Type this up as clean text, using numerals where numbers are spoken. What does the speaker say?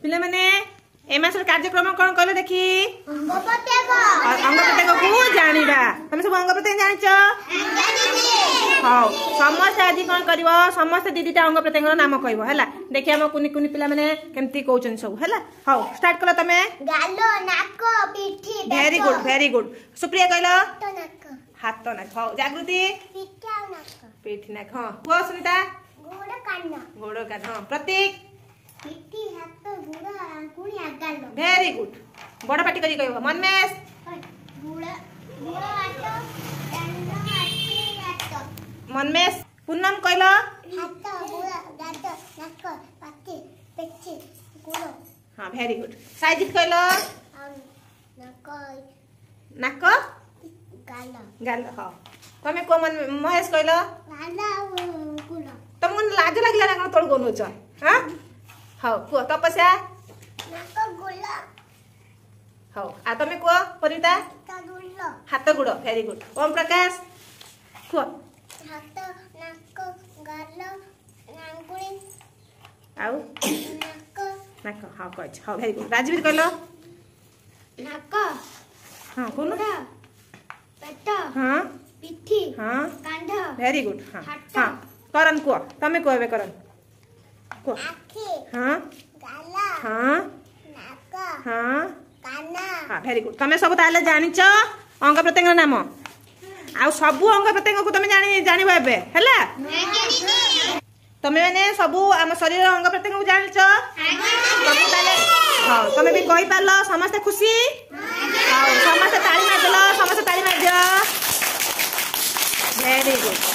पिले माने ए मासर कार्यक्रम कौन कहले देखी अंग प्रत्यंग को जानिबा तमे सब अंग प्रत्यंग जानिचो हां समस्त आज कौन करिवो समस्त दीदीटा अंग प्रत्यंग नाम कहबो हला देखि हम कुनी कुनी पिला माने केमती कहउछन सब हला हां स्टार्ट कलो तमे गालो नाक पिठी वेरी गुड सुप्रिया कहलो तो नाक हाथ तो नाक हां जागृति पिठा नाक पिठी नाक हां को सुनीता गोड़ कान हां प्रतीक पिठी हाथ गोड़ आंकुनी आगालो वेरी गुड बड़ पाटी करी कहबो मनमेश गोड़ हाथ डांडा हाथ मनमेश पूनम कहलो हाथ गोड़ दांत नाक पाटी पेची गोड़ हां वेरी गुड साइजित कहलो नाक नाक गालो गाल हां तमे को मन महेश कहलो गाला कुलो तुमको लाज लागला ना तोड़ गोनो छ हां हां को तपस्या नाक गोला हां आ तमे को परिता का गोलो हाथ गुड़ वेरी गुड ओम प्रकाश को हाथ नाक गालो आंकुनी आउ नाक नाक हां कहछ हां वेरी गुड राजवीर कहलो नाक हां कोन पेट हां पिठी हां कांध वेरी गुड हां हाथ हां करन को तमे कहबे करन को आखी हां गाला हां नाक हां काना हां वेरी गुड तमे सब ताले जानिचो अंग प्रत्यंग नाम आ सब अंग प्रत्यंग को तमे जानिबा बे हला तमे माने सब हम शरीर अंग प्रत्यंग को जानिचो सब ताले हां तमे भी कहि पालो समस्त खुशी हां समस्त ताली मार दिलो समस्त ताली मार दियो वेरी गुड